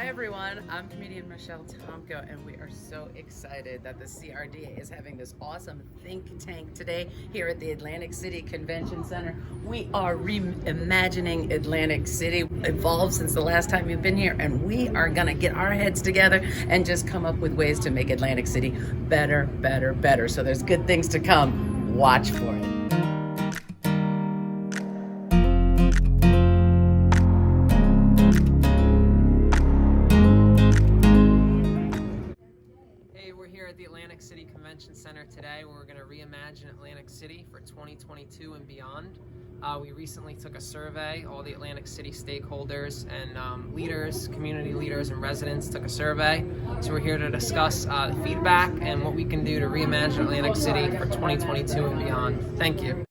Hi everyone, I'm comedian Michelle Tomko, and we are so excited that the CRDA is having this awesome think tank today here at the Atlantic City Convention Center. We are reimagining Atlantic City. Evolved since the last time you've been here, and we are gonna get our heads together and just come up with ways to make Atlantic City better, better, better. So there's good things to come. Watch for it. We're here at the Atlantic City Convention Center today where we're going to reimagine Atlantic City for 2022 and beyond. We recently took a survey, all the Atlantic City stakeholders and leaders, community leaders and residents took a survey. So we're here to discuss the feedback and what we can do to reimagine Atlantic City for 2022 and beyond. Thank you.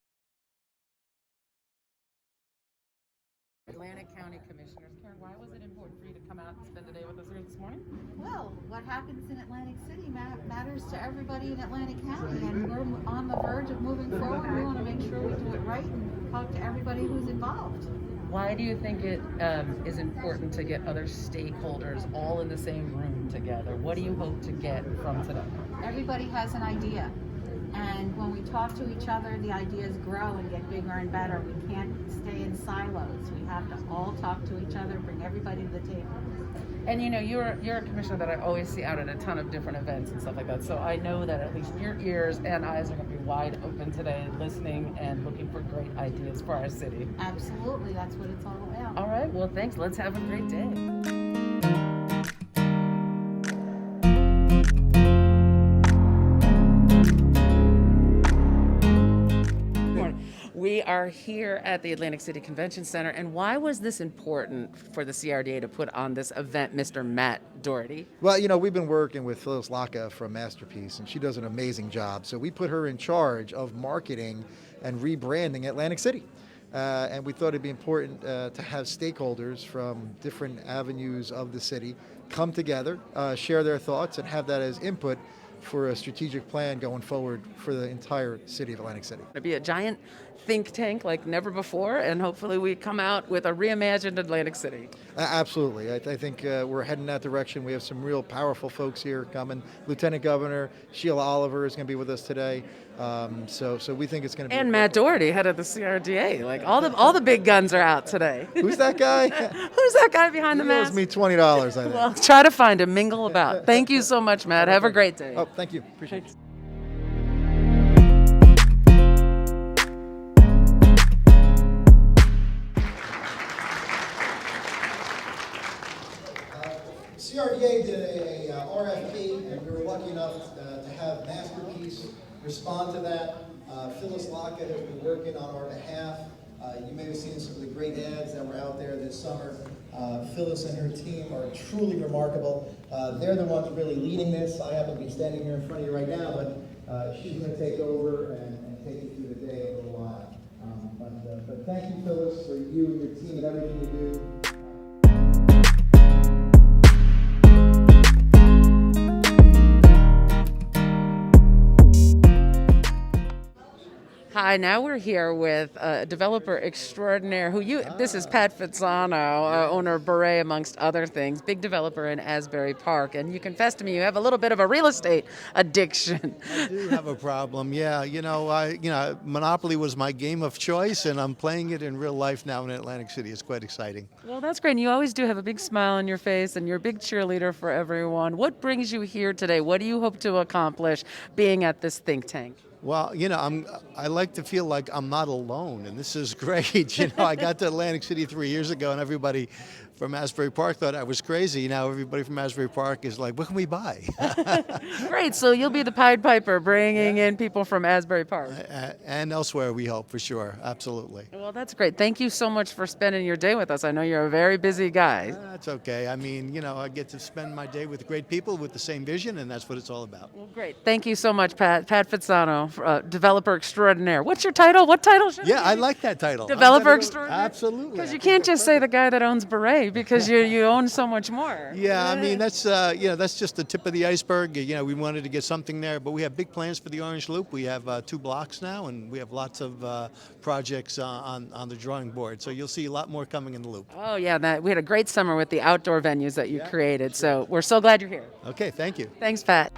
Atlantic County Commissioners. Karen, why was it important for you to come out and spend the day with us here this morning? Well, what happens in Atlantic City matters to everybody in Atlantic County, and we're on the verge of moving forward. We want to make sure we do it right and talk to everybody who's involved. Why do you think it is important to get other stakeholders all in the same room together? What do you hope to get from today? Everybody has an idea, and when we talk to each other, the ideas grow and get bigger and better. We can't stay in silos. We have to all talk to each other, bring everybody to the table. And you know, you're a commissioner that I always see out at a ton of different events and stuff like that. So I know that at least your ears and eyes are going to be wide open today, listening and looking for great ideas for our city. Absolutely, that's what it's all about. All right, well, thanks. Let's have a great day. We are here at the Atlantic City Convention Center, and why was this important for the CRDA to put on this event, Mr. Matt Doherty? Well, you know, we've been working with Phyllis Laka from Masterpiece, and she does an amazing job. So we put her in charge of marketing and rebranding Atlantic City. And we thought it'd be important to have stakeholders from different avenues of the city come together, share their thoughts, and have that as input for a strategic plan going forward for the entire city of Atlantic City. It'll be a giant think tank like never before, and hopefully we come out with a reimagined Atlantic City. Absolutely. I think we're heading that direction. We have some real powerful folks here coming. Lieutenant Governor Sheila Oliver is going to be with us today. So we think it's going to be. And Matt Doherty, head of the CRDA. Like all the big guns are out today. Who's that guy? Who's that guy behind the He mask? owes me $20, I think. Well, try to find him, mingle about. Thank you so much, Matt. Have a great day. Oh, thank you. Appreciate it. CRDA did a RFP, and we were lucky enough to have Masterpiece respond to that. Phyllis Laka has been working on our behalf. You may have seen some of the great ads that were out there this summer. Phyllis and her team are truly remarkable. They're the ones really leading this. I happen to be standing here in front of you right now, but she's going to take over and take you through the day in a little while. But thank you, Phyllis, for you and your team and everything you do. Hi, now we're here with a developer extraordinaire this is Pat Fizzano, owner of Beret, amongst other things, big developer in Asbury Park. And you confessed to me you have a little bit of a real estate addiction. I do have a problem, yeah. Monopoly was my game of choice, and I'm playing it in real life now in Atlantic City. It's quite exciting. Well, that's great. And you always do have a big smile on your face, and you're a big cheerleader for everyone. What brings you here today? What do you hope to accomplish being at this think tank? Well, I like to feel like I'm not alone, and this is great. I got to Atlantic City 3 years ago, and everybody from Asbury Park thought I was crazy. Now everybody from Asbury Park is like, what can we buy? Great, so you'll be the Pied Piper bringing in people from Asbury Park. And elsewhere, we hope, for sure. Absolutely. Well, that's great. Thank you so much for spending your day with us. I know you're a very busy guy. That's okay. I mean, I get to spend my day with great people with the same vision, and that's what it's all about. Well, great. Thank you so much, Pat. Pat Fizzano, developer extraordinaire. What's your title? What title should it be? Yeah, I like that title. Developer extraordinaire? Absolutely. Because you can't just say the guy that owns Beret. money because you own so much more. Yeah, I mean, that's that's just the tip of the iceberg. We wanted to get something there, but we have big plans for the Orange Loop. We have 2 blocks now, and we have lots of projects on the drawing board. So you'll see a lot more coming in the Loop. Oh yeah, we had a great summer with the outdoor venues that you created. So we're so glad you're here. Okay, thank you. Thanks, Pat.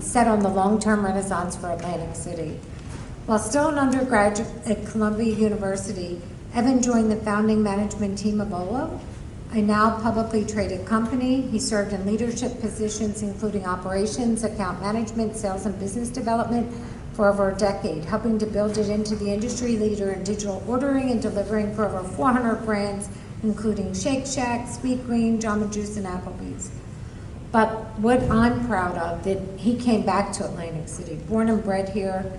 Set on the long-term renaissance for Atlantic City. While still an undergraduate at Columbia University, Evan joined the founding management team of Olo, a now publicly traded company. He served in leadership positions including operations, account management, sales, and business development for over a decade, helping to build it into the industry leader in digital ordering and delivering for over 400 brands, including Shake Shack, Sweet Green, Jamba Juice, and Applebee's. But what I'm proud of, that he came back to Atlantic City, born and bred here,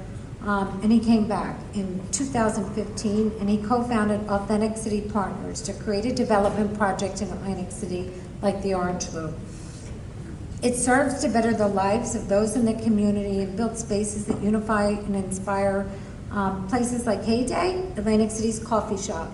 and he came back in 2015, and he co-founded Authentic City Partners to create a development project in Atlantic City like the Orange Loop. It serves to better the lives of those in the community and build spaces that unify and inspire places like Heyday, Atlantic City's coffee shop.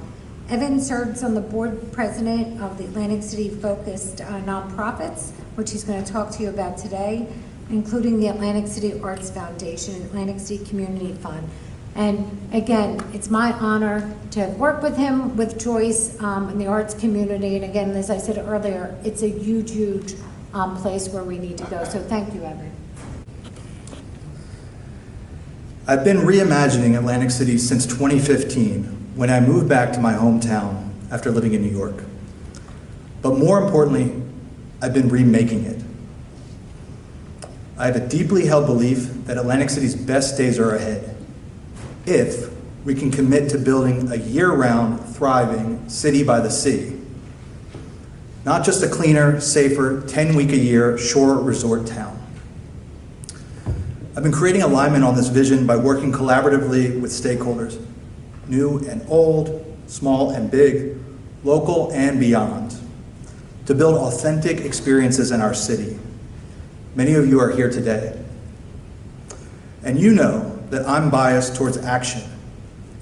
Evan serves on the board president of the Atlantic City focused nonprofits, which he's going to talk to you about today, including the Atlantic City Arts Foundation and Atlantic City Community Fund. And again, it's my honor to have worked with him, with Joyce, in the arts community. And again, as I said earlier, it's a huge, huge place where we need to go. So thank you, Evan. I've been reimagining Atlantic City since 2015, when I moved back to my hometown after living in New York. But more importantly, I've been remaking it. I have a deeply held belief that Atlantic City's best days are ahead if we can commit to building a year-round, thriving city by the sea. Not just a cleaner, safer, 10-week-a-year shore resort town. I've been creating alignment on this vision by working collaboratively with stakeholders, new and old, small and big, local and beyond, to build authentic experiences in our city. Many of you are here today. And you know that I'm biased towards action.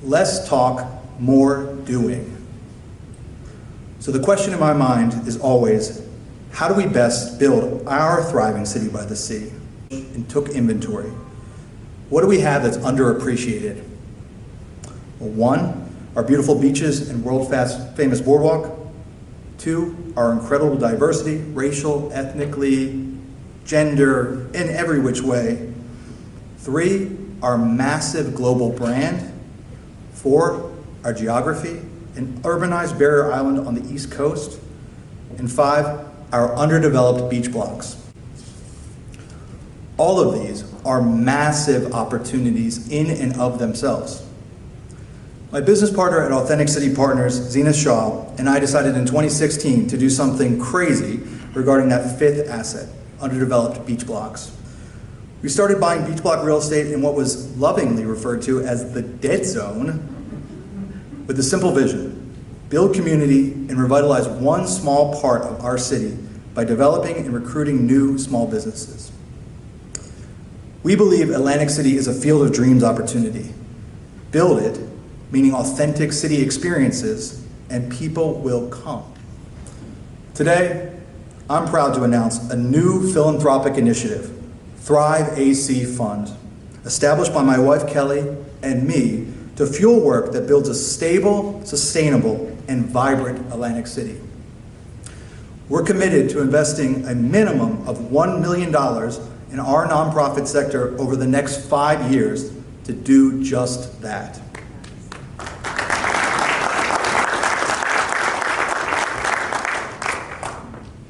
Less talk, more doing. So the question in my mind is always, how do we best build our thriving city by the sea? And took inventory. What do we have that's underappreciated? Well, 1, our beautiful beaches and world-famous boardwalk. 2, our incredible diversity, racial, ethnically, gender, in every which way. 3, our massive global brand. 4, our geography, an urbanized barrier island on the East Coast. And 5, our underdeveloped beach blocks. All of these are massive opportunities in and of themselves. My business partner at Authentic City Partners, Zena Shaw, and I decided in 2016 to do something crazy regarding that 5th asset, underdeveloped beach blocks. We started buying beach block real estate in what was lovingly referred to as the dead zone, with a simple vision: build community and revitalize one small part of our city by developing and recruiting new small businesses. We believe Atlantic City is a field of dreams opportunity. Build it, meaning authentic city experiences, and people will come. Today, I'm proud to announce a new philanthropic initiative, Thrive AC Fund, established by my wife Kelly and me to fuel work that builds a stable, sustainable, and vibrant Atlantic City. We're committed to investing a minimum of $1 million in our nonprofit sector over the next 5 years to do just that.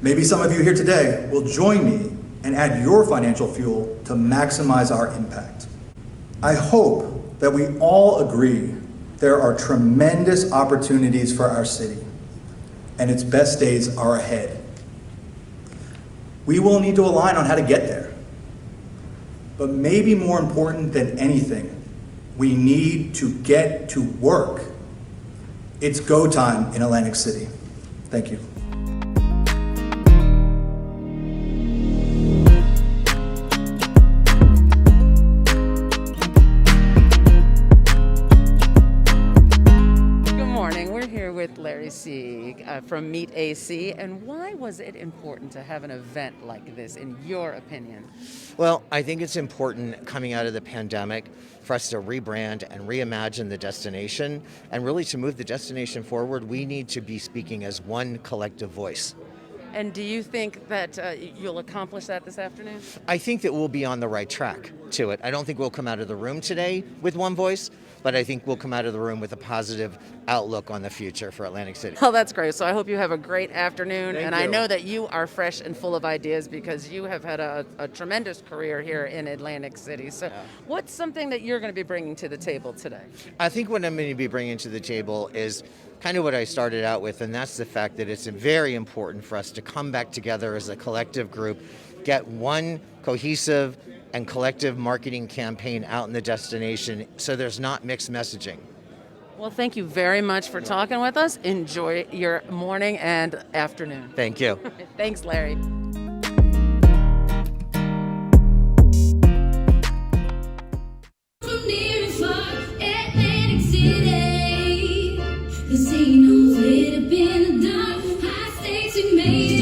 Maybe some of you here today will join me and add your financial fuel to maximize our impact. I hope that we all agree there are tremendous opportunities for our city, and its best days are ahead. We will need to align on how to get there. But maybe more important than anything, we need to get to work. It's go time in Atlantic City. Thank you. from Meet AC, and why was it important to have an event like this, in your opinion? Well, I think it's important coming out of the pandemic for us to rebrand and reimagine the destination, and really to move the destination forward, we need to be speaking as one collective voice. And do you think that you'll accomplish that this afternoon? I think that we'll be on the right track to it. I don't think we'll come out of the room today with one voice, but I think we'll come out of the room with a positive outlook on the future for Atlantic City. Well, that's great. So I hope you have a great afternoon. Thank and you. I know that you are fresh and full of ideas because you have had a tremendous career here in Atlantic City. So what's something that you're going to be bringing to the table today? I think what I'm going to be bringing to the table is kind of what I started out with, and that's the fact that it's very important for us to come back together as a collective group, get one cohesive and collective marketing campaign out in the destination so there's not mixed messaging. Well, thank you very much for talking with us. Enjoy your morning and afternoon. Thank you. Thanks, Larry. From near and far, Atlantic City. Casinos lit up in the dark, high stakes we made it.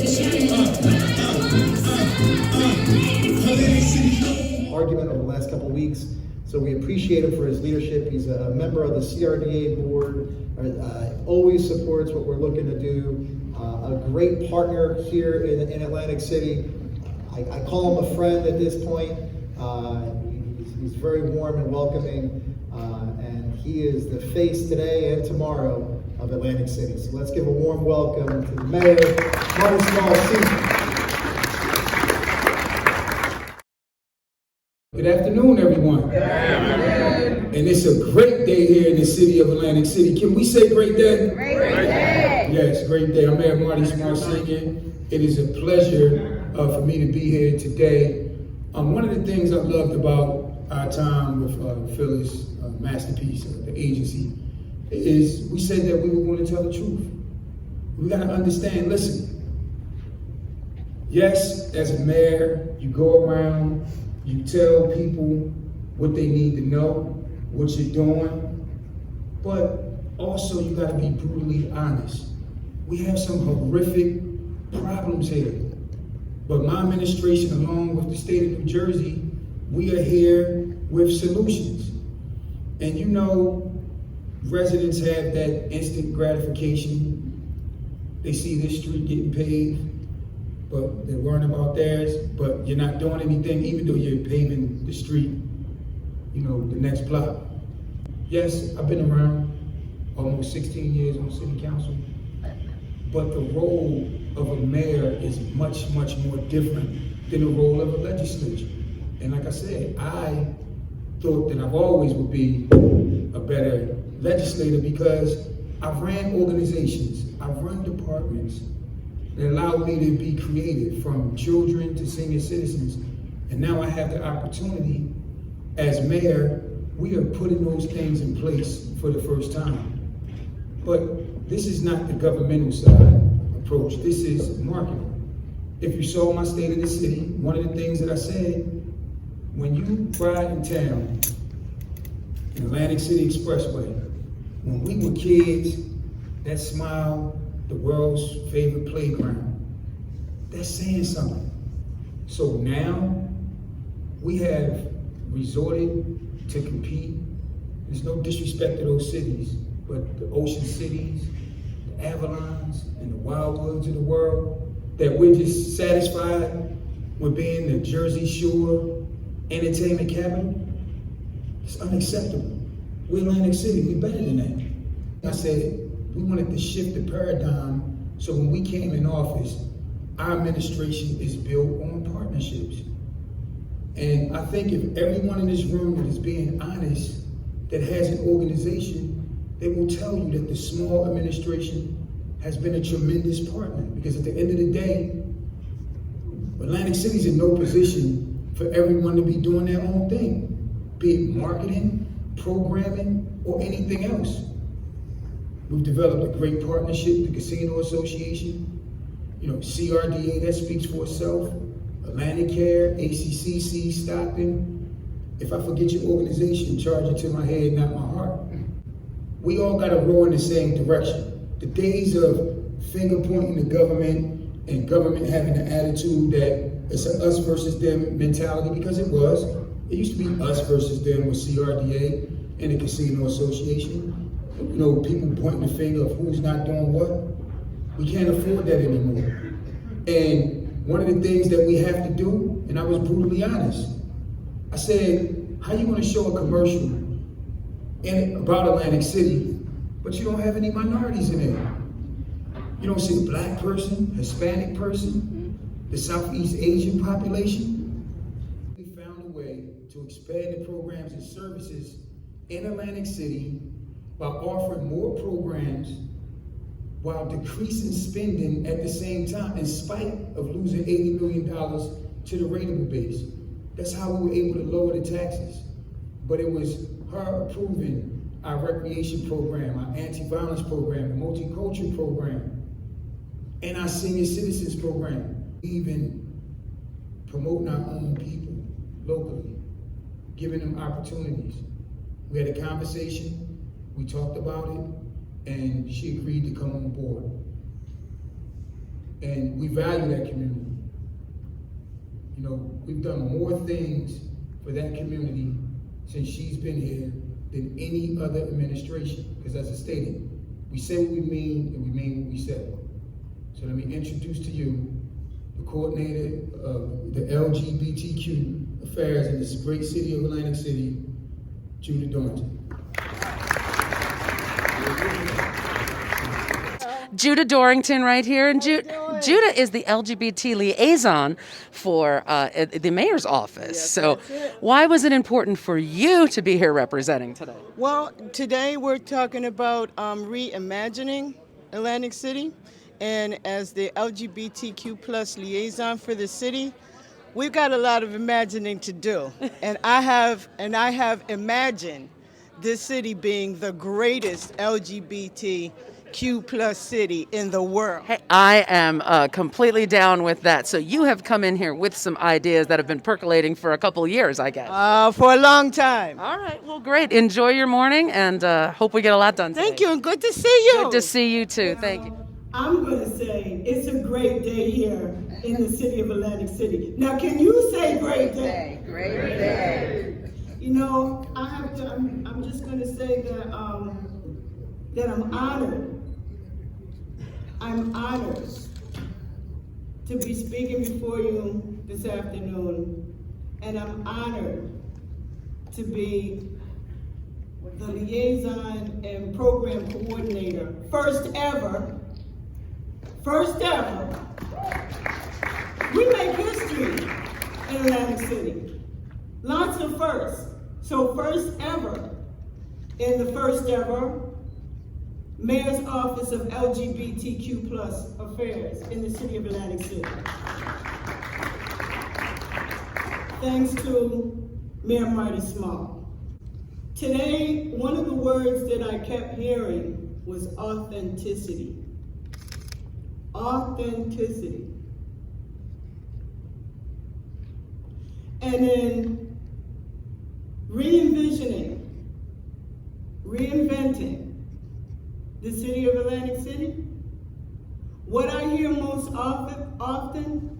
Shining bright on the sun, Atlantic City. Argument over the last couple of weeks, so we appreciate him for his leadership. He's a member of the CRDA board, always supports what we're looking to do. A great partner here in Atlantic City. I call him a friend at this point. He's very warm and welcoming, and he is the face today and tomorrow of Atlantic City. So let's give a warm welcome to the mayor, Marty Small Sr. Good afternoon, everyone. And it's a great day here in the city of Atlantic City. Can we say great day? Great day. Yes, great day. I'm Mayor Marty Smart Sr. It is a pleasure for me to be here today. One of the things I loved about our time with Phyllis Masterpiece, the agency, is we said that we were going to tell the truth. We got to understand, listen, yes, as a mayor, you go around, you tell people what they need to know, what you're doing, but also you gotta be brutally honest. We have some horrific problems here, but my administration, along with the state of New Jersey, we are here with solutions. And you know, residents have that instant gratification. They see this street getting paved, but they're worrying about theirs, but you're not doing anything even though you're paving the street, you know, the next block. Yes, I've been around almost 16 years on city council, but the role of a mayor is much, much more different than the role of a legislature. And like I said, I thought that I've always would be a better legislator because I've ran organizations, I've run departments, that allowed me to be creative, from children to senior citizens. And now I have the opportunity, as mayor, we are putting those things in place for the first time. But this is not the governmental side approach, this is marketing. If you saw my State of the City, one of the things that I said, when you ride in town, in Atlantic City Expressway, when we were kids, that smile, the world's favorite playground, that's saying something. So now we have resorted to compete. There's no disrespect to those cities, but the ocean cities, the Avalons, and the Wildwoods of the world, that we're just satisfied with being the Jersey Shore entertainment capital, it's unacceptable. We're Atlantic City, we're better than that. I said, we wanted to shift the paradigm, so when we came in office, our administration is built on partnerships. And I think if everyone in this room that is being honest, that has an organization, they will tell you that the small administration has been a tremendous partner. Because at the end of the day, Atlantic City's in no position for everyone to be doing their own thing, be it marketing, programming, or anything else. We've developed a great partnership with the Casino Association, you know, CRDA, that speaks for itself, Atlantic Care, ACCC, Stockton. If I forget your organization, charge it to my head, not my heart. We all got to row in the same direction. The days of finger pointing the government and government having the attitude that it's an us versus them mentality, because it was. It used to be us versus them with CRDA and the Casino Association. You know, people pointing the finger of who's not doing what. We can't afford that anymore. And one of the things that we have to do, and I was brutally honest, I said, how you gonna show a commercial about Atlantic City, but you don't have any minorities in it? You don't see a black person, Hispanic person, the Southeast Asian population. We found a way to expand the programs and services in Atlantic City while offering more programs while decreasing spending at the same time, in spite of losing $80 million to the rateable base. That's how we were able to lower the taxes. But it was her approving our recreation program, our anti-violence program, the multicultural program, and our senior citizens program. Even promoting our own people locally, giving them opportunities. We had a conversation, we talked about it, and she agreed to come on board. And we value that community. You know, we've done more things for that community since she's been here than any other administration. Because as I stated, we say what we mean and we mean what we say. So let me introduce to you the coordinator of the LGBTQ affairs in this great city of Atlantic City, Judah Dorrington. Judah Dorrington right here. And Judah is the LGBT liaison for the mayor's office. Yes, so that's it. Why was it important for you to be here representing today? Well, today we're talking about reimagining Atlantic City. And as the LGBTQ plus liaison for the city, we've got a lot of imagining to do. and I have imagined this city being the greatest LGBTQ plus city in the world. Hey, I am completely down with that. So you have come in here with some ideas that have been percolating for a couple years, I guess. For a long time. All right, well, great. Enjoy your morning, and hope we get a lot done today. Thank you, and good to see you. Good to see you, too. Thank you. I'm going to say it's a great day here in the city of Atlantic City. Now, can you say great day? Great day. You know, I'm just going to say that that I'm honored. I'm honored to be speaking before you this afternoon, and I'm honored to be the liaison and program coordinator, first ever. We make history in Atlantic City. Lots of firsts. So first ever in the first ever Mayor's Office of LGBTQ plus affairs in the city of Atlantic City. Thanks to Mayor Marty Small. Today, one of the words that I kept hearing was authenticity. Authenticity. And in reinventing the city of Atlantic City, what I hear most often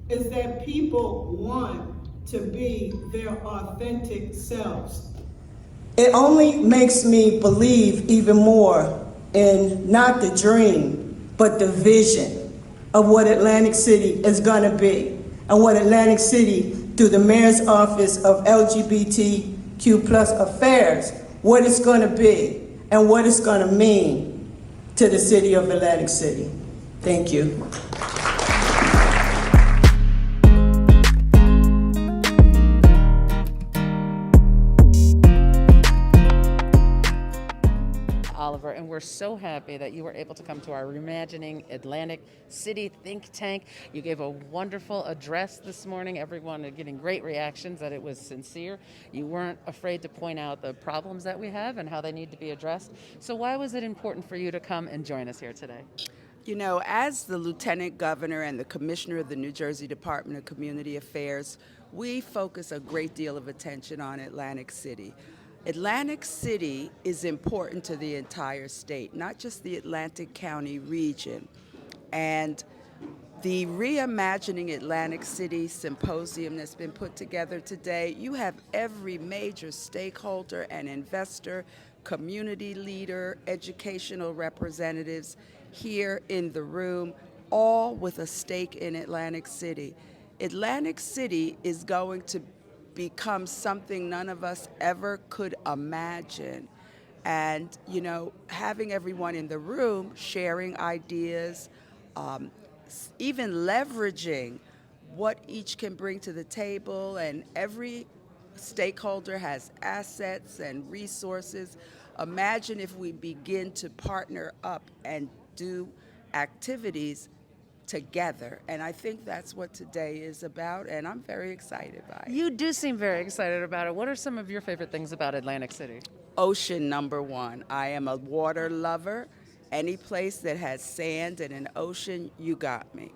is that people want to be their authentic selves. It only makes me believe even more in not the dream, but the vision of what Atlantic City is going to be, and what Atlantic City, through the Mayor's Office of LGBTQ plus affairs, what it's going to be and what it's going to mean to the city of Atlantic City. Thank you. Oliver, and we're so happy that you were able to come to our Reimagining Atlantic City think tank. You gave a wonderful address this morning. Everyone are getting great reactions that it was sincere. You weren't afraid to point out the problems that we have and how they need to be addressed. So why was it important for you to come and join us here today? You know, as the Lieutenant Governor and the Commissioner of the New Jersey Department of Community Affairs, we focus a great deal of attention on Atlantic City. Atlantic City is important to the entire state, not just the Atlantic County region. And the Reimagining Atlantic City symposium that's been put together today, you have every major stakeholder and investor, community leader, educational representatives here in the room, all with a stake in Atlantic City. Atlantic City is going to become something none of us ever could imagine. And, you know, having everyone in the room sharing ideas, even leveraging what each can bring to the table, and every stakeholder has assets and resources. Imagine if we begin to partner up and do activities together. And I think that's what today is about, and I'm very excited by it. You do seem very excited about it. What are some of your favorite things about Atlantic City? Ocean, number one. I am a water lover. Any place that has sand and an ocean, you got me.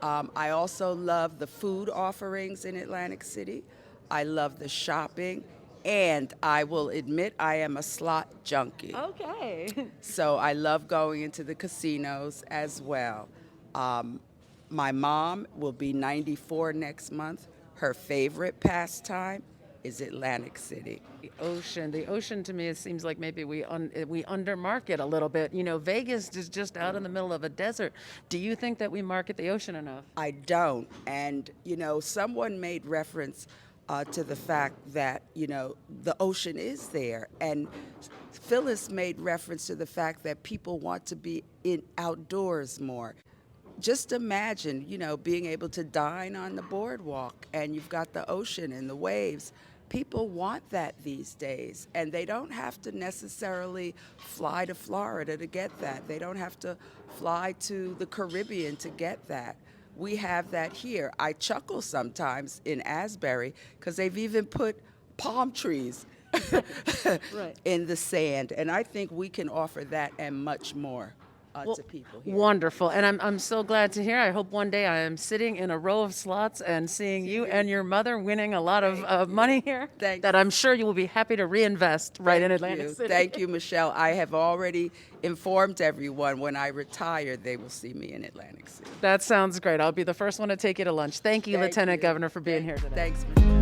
I also love the food offerings in Atlantic City. I love the shopping. And I will admit I am a slot junkie. Okay. So I love going into the casinos as well. My mom will be 94 next month. Her favorite pastime is Atlantic City. The ocean to me, it seems like maybe we undermarket a little bit. You know, Vegas is just out in the middle of a desert. Do you think that we market the ocean enough? I don't. And, you know, someone made reference to the fact that, you know, the ocean is there. And Phyllis made reference to the fact that people want to be outdoors more. Just imagine, you know, being able to dine on the boardwalk and you've got the ocean and the waves. People want that these days, and they don't have to necessarily fly to Florida to get that. They don't have to fly to the Caribbean to get that. We have that here. I chuckle sometimes in Asbury because they've even put palm trees in the sand, and I think we can offer that and much more. To people here. Wonderful. And I'm so glad to hear. I hope one day I am sitting in a row of slots and seeing you and your mother winning a lot of money here that I'm sure you will be happy to reinvest right in Atlantic City. Thank you, Michelle. I have already informed everyone when I retire, they will see me in Atlantic City. That sounds great. I'll be the first one to take you to lunch. Thank you, Lieutenant Governor, for being here today. Thanks, Michelle.